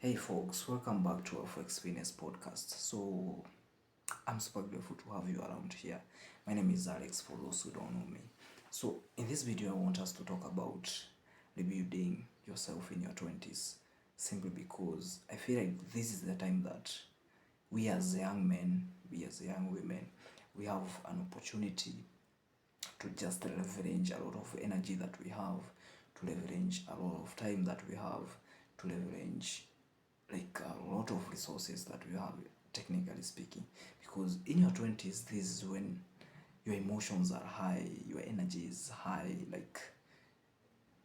Hey folks, welcome back to Aflex Fitness podcast. So I'm super grateful to have you around here. My name is Alex for those who don't know me. So in this video I want us to talk about rebuilding yourself in your 20s, simply because I feel like this is the time that we as young men, we as young women, we have an opportunity to just leverage a lot of energy that we have, to leverage a lot of time that we have, to leverage like a lot of resources that we have, technically speaking, because in your 20s this is when your emotions are high, your energy is high, like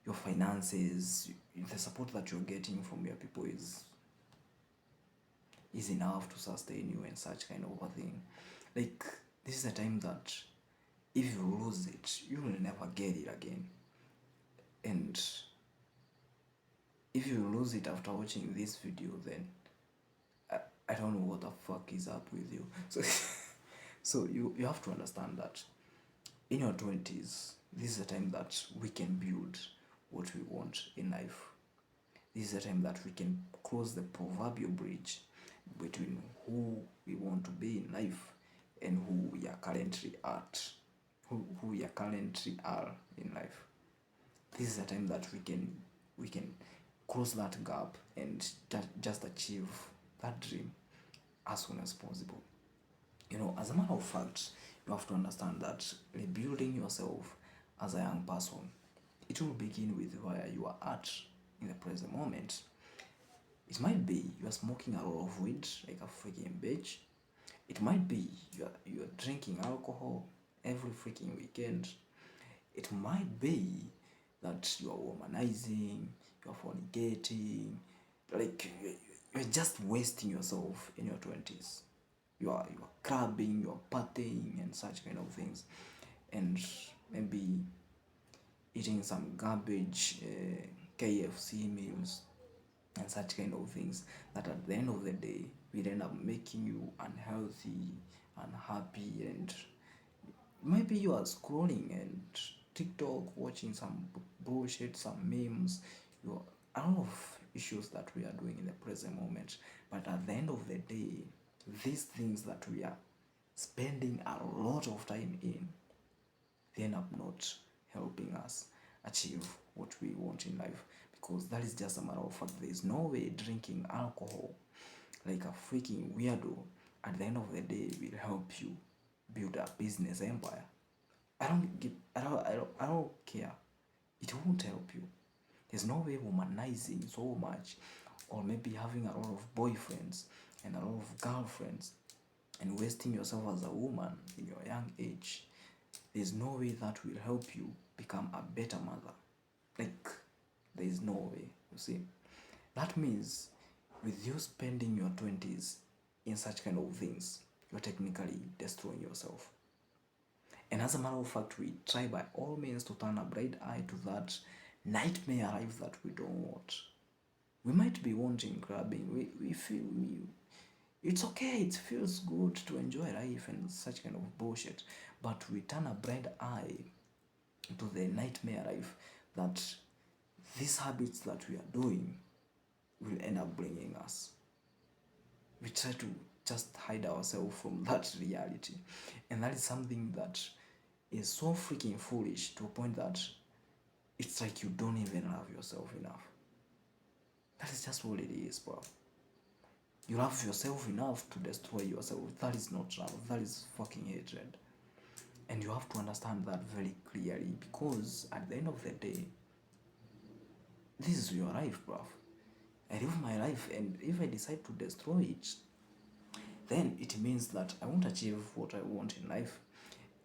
your finances, the support that you're getting from your people is enough to sustain you and such kind of a thing. Like, this is a time that if you lose it, you will never get it again. And if you lose it after watching this video, then I don't know what the fuck is up with you. So you have to understand that in your 20s, this is a time that we can build what we want in life. This is a time that we can cross the proverbial bridge between who we want to be in life and who we are currently at, who we are currently are in life. This is a time that we can cross that gap and just achieve that dream as soon as possible. As a matter of fact, you have to understand that rebuilding yourself as a young person, it will begin with where you are at in the present moment. It might be you are smoking a lot of weed like a freaking bitch. It might be you are drinking alcohol every freaking weekend. It might be that you are womanizing, you are fornicating, like you're just wasting yourself in your 20s. You are clubbing, you are partying and such kind of things, and maybe eating some garbage KFC meals and such kind of things that at the end of the day will end up making you unhealthy, unhappy, and maybe you are scrolling and TikTok, watching some bullshit, some memes. You are a lot of issues that we are doing in the present moment. But at the end of the day, these things that we are spending a lot of time in, they end up not helping us achieve what we want in life. Because that is just a matter of fact. There is no way drinking alcohol like a freaking weirdo at the end of the day will help you build a business empire. I don't care. It won't help you. There's no way womanizing so much, or maybe having a lot of boyfriends and a lot of girlfriends and wasting yourself as a woman in your young age. There's no way that will help you become a better mother. Like, there is no way, you see. That means with you spending your 20s in such kind of things, you're technically destroying yourself. And as a matter of fact, we try by all means to turn a bright eye to that nightmare life that we don't want. We might be wanting clubbing. We feel it's okay, it feels good to enjoy life and such kind of bullshit. But we turn a blind eye to the nightmare life that these habits that we are doing will end up bringing us. We try to just hide ourselves from that reality. And that is something that is so freaking foolish to a point that it's like you don't even love yourself enough. That is just what it is, bro. You love yourself enough to destroy yourself. That is not love. That is fucking hatred. And you have to understand that very clearly, because at the end of the day, this is your life, bro. I live my life, and if I decide to destroy it, then it means that I won't achieve what I want in life,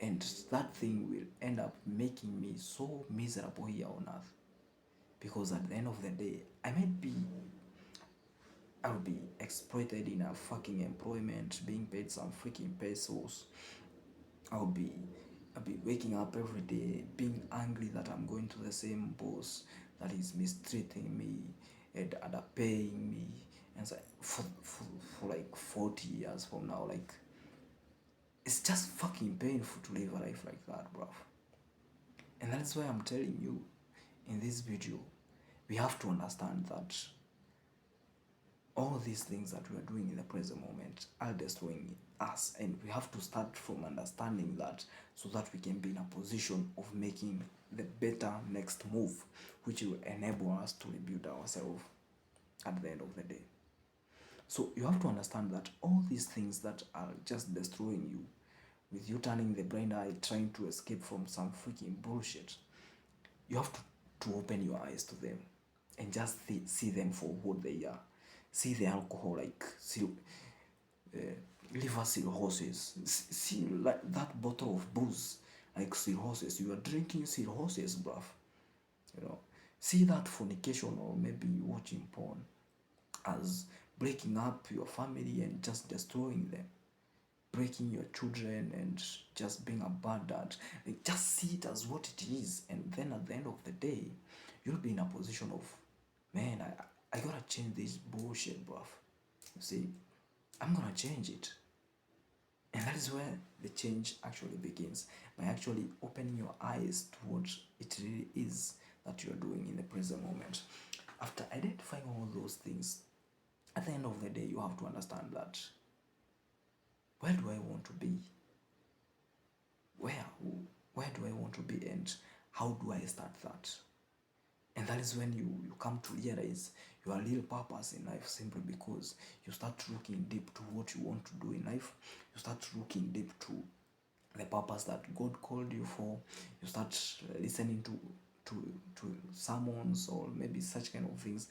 and that thing will end up making me so miserable here on earth. Because at the end of the day, I'll be exploited in a fucking employment, being paid some freaking pesos. I'll be I'll be waking up every day being angry that I'm going to the same boss that is mistreating me and underpaying me, and so for like 40 years from now. Like, it's just fucking painful to live a life like that, bruv. And that's why I'm telling you in this video, we have to understand that all these things that we are doing in the present moment are destroying us, and we have to start from understanding that, so that we can be in a position of making the better next move, which will enable us to rebuild ourselves at the end of the day. So you have to understand that all these things that are just destroying you, with you turning the blind eye trying to escape from some freaking bullshit, you have to open your eyes to them and just see them for what they are. See the alcohol like liver cirrhosis. See like that bottle of booze like cirrhosis. You are drinking cirrhosis, bruv. You know, see that fornication or maybe watching porn as breaking up your family and just destroying them, breaking your children and just being a bad dad. Like, just see it as what it is, and then at the end of the day, you'll be in a position of, man, I gotta change this bullshit, bruv. You see, I'm gonna change it. And that is where the change actually begins, by actually opening your eyes to what it really is that you're doing in the present moment. After identifying all those things, at the end of the day, you have to understand that, where do I want to be? Where? Where do I want to be, and how do I start that? And that is when you come to realize your real purpose in life, simply because you start looking deep to what you want to do in life. You start looking deep to the purpose that God called you for. You start listening to sermons or maybe such kind of things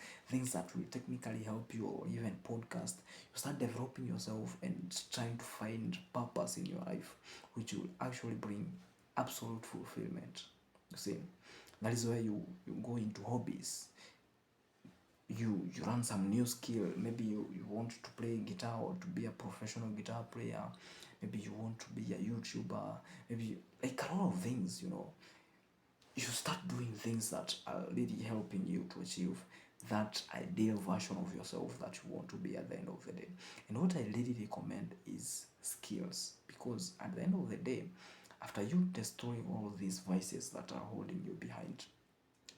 that will technically help you, or even podcast. You start developing yourself and trying to find purpose in your life, which will actually bring absolute fulfillment. You see, that is where you go into hobbies. You learn some new skill. Maybe you want to play guitar or to be a professional guitar player. Maybe you want to be a YouTuber. Maybe like a lot of things, you start doing things that are really helping you to achieve that ideal version of yourself that you want to be at the end of the day. And what I really recommend is skills, because at the end of the day, after you destroy all these vices that are holding you behind,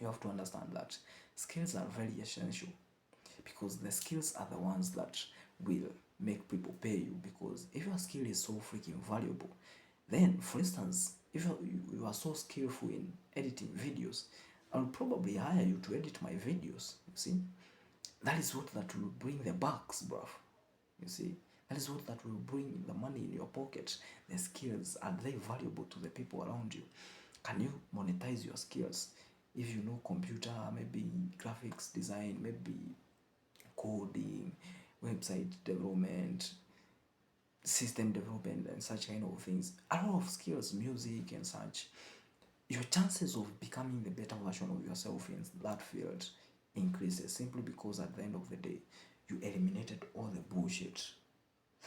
you have to understand that skills are very essential, because the skills are the ones that will make people pay you. Because if your skill is so freaking valuable, then for instance, if you are so skillful in editing videos, I'll probably hire you to edit my videos. You see, that is what that will bring the bucks, bruv. You see, that is what that will bring the money in your pocket. The skills, are they valuable to the people around you? Can you monetize your skills? If you know computer, maybe graphics design, maybe coding, website development, system development, and such kind of things, a lot of skills, music and such, your chances of becoming the better version of yourself in that field increases, simply because at the end of the day, you eliminated all the bullshit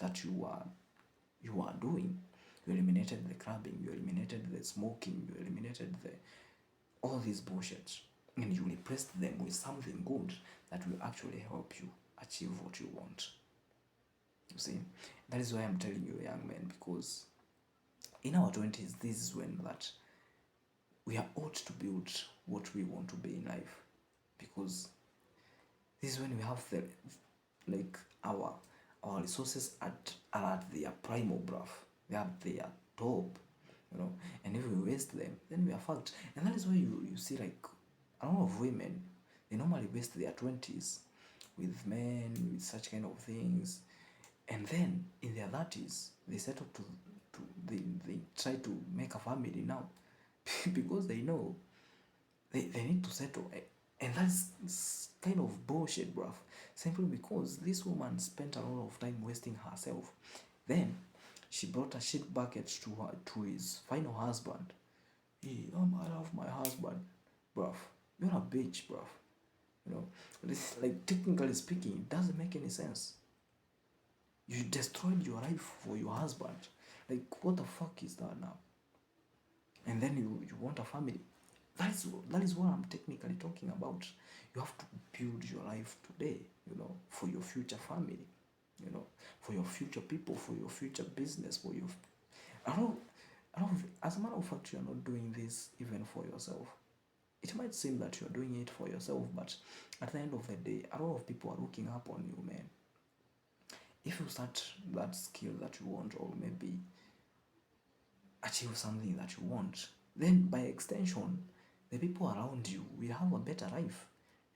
that you are doing. You eliminated the clubbing, you eliminated the smoking, you eliminated all these bullshit, and you replaced them with something good that will actually help you achieve what you want. You see, that is why I'm telling you, young men, because in our 20s, this is when that we are ought to build what we want to be in life, because this is when we have the, like, our resources are at their primal, bruv. They are at their top, and if we waste them, then we are fucked. And that is why you see, like, a lot of women, they normally waste their 20s with men, with such kind of things, and then in their 30s they settle to they try to make a family now, because they know they need to settle. And that's kind of bullshit, bruv. Simply because this woman spent a lot of time wasting herself. Then she brought a shit bucket to his final husband. Hey, I love my husband, bruv. You're a bitch, bruv. This, like, technically speaking, it doesn't make any sense. You destroyed your life for your husband. Like, what the fuck is that now? And then you want a family. That is what I'm technically talking about. You have to build your life today, for your future family, for your future people, for your future business, for your. I don't. As a matter of fact, you're not doing this even for yourself. It might seem that you're doing it for yourself, but at the end of the day, a lot of people are looking up on you, man. If you start that skill that you want, or maybe achieve something that you want, then by extension, the people around you will have a better life.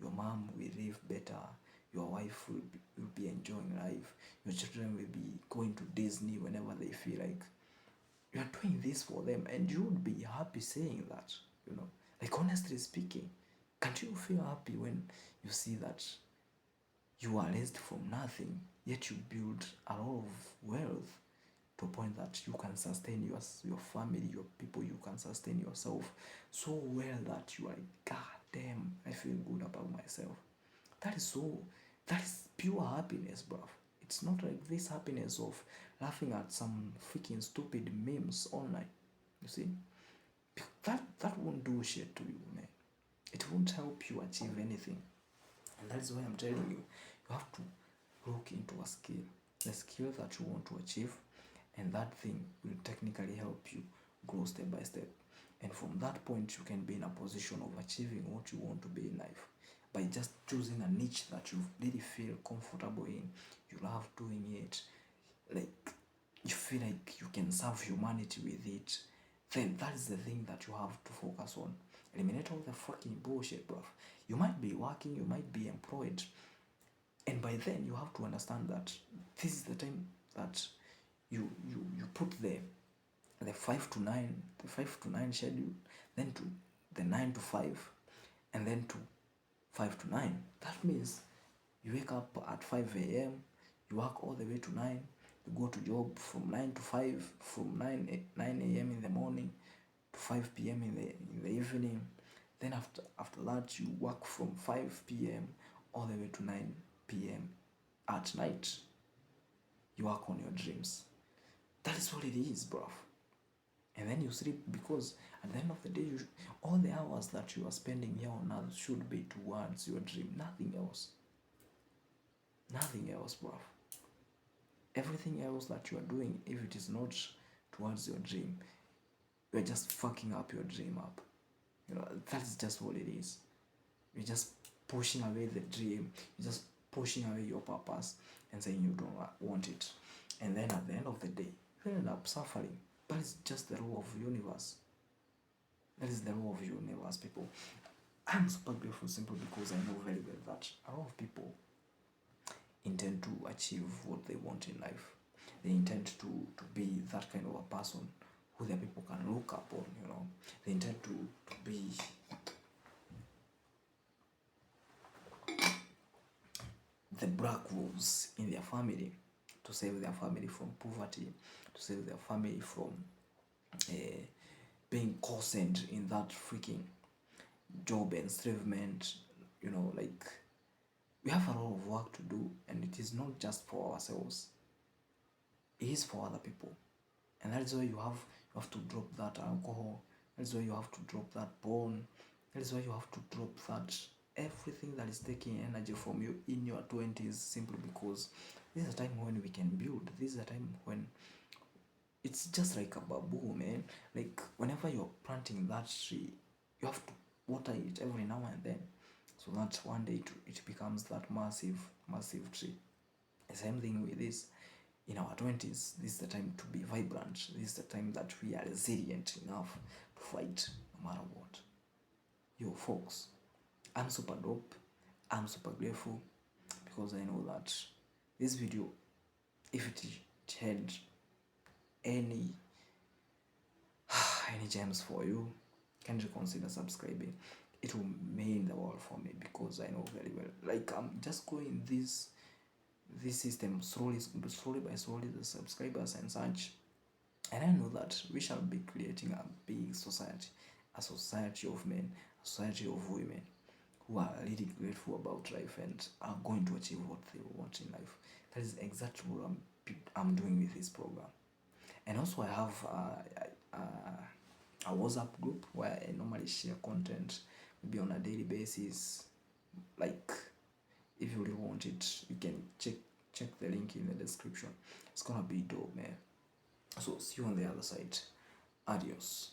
Your mom will live better. Your wife will be enjoying life. Your children will be going to Disney whenever they feel like. You are doing this for them, and you would be happy saying that, you know. Like, honestly speaking, can't you feel happy when you see that you are raised from nothing, yet you build a lot of wealth to a point that you can sustain your family, your people, you can sustain yourself so well that you are like, God damn, I feel good about myself. That is pure happiness, bruv. It's not like this happiness of laughing at some freaking stupid memes online. You see? That won't do shit to you, man. It won't help you achieve anything. And that's why I'm telling you, you have to look into a skill, the skill that you want to achieve, and that thing will technically help you grow step by step. And from that point, you can be in a position of achieving what you want to be in life by just choosing a niche that you really feel comfortable in. You love doing it, like you feel like you can serve humanity with it. Then that is the thing that you have to focus on. Eliminate all the fucking bullshit, bruv. You might be working, you might be employed, and by then you have to understand that this is the time that you put the 5 to 9 schedule, then to the 9 to 5, and then to 5 to 9. That means you wake up at 5 a.m., you work all the way to 9, you go to job from 9 to 5, from 9 a.m. in the morning to 5 p.m. in the evening. Then after that, you work from 5 p.m. all the way to 9 p.m. at night. You work on your dreams. That is what it is, bro. And then you sleep, because at the end of the day, all the hours that you are spending here on earth should be towards your dream. Nothing else. Nothing else, bro. Everything else that you are doing, if it is not towards your dream, you're just fucking up your dream up. You know, that's just what it is. You're just pushing away the dream. You're just pushing away your purpose and saying you don't want it. And then at the end of the day, you end up suffering. But it's just the law of the universe. That is the law of the universe, people. I'm super grateful simply because I know very well that a lot of people intend to achieve what they want in life. They intend to be that kind of a person who the people can look up on, you know. They intend to be the black wolves in their family, to save their family from poverty, to save their family from being coerced in that freaking job enslavement. You know, like, we have a lot of work to do, and it is not just for ourselves, it is for other people. And that is why you have to drop that alcohol. That is why you have to drop that porn. That is why you have to drop that everything that is taking energy from you in your 20s, simply because this is a time when we can build. This is a time when it's just like a bamboo, man. Like, whenever you're planting that tree, you have to water it every now and then, so that one day it becomes that massive tree. The same thing with this. In our 20s, this is the time to be vibrant. This is the time that we are resilient enough to fight no matter what. Yo, folks, I'm super dope. I'm super grateful because I know that this video, if it had any gems for you, kindly consider subscribing. It will mean the world for me, because I know very well, like, I'm just going this system slowly by slowly, the subscribers and such. And I know that we shall be creating a big society, a society of men, a society of women who are really grateful about life and are going to achieve what they want in life. That is exactly what I'm doing with this program. And also, I have a WhatsApp group where I normally share content, maybe on a daily basis. Like, if you really want it, you can check the link in the description. It's gonna be dope, man. So see you on the other side. Adios.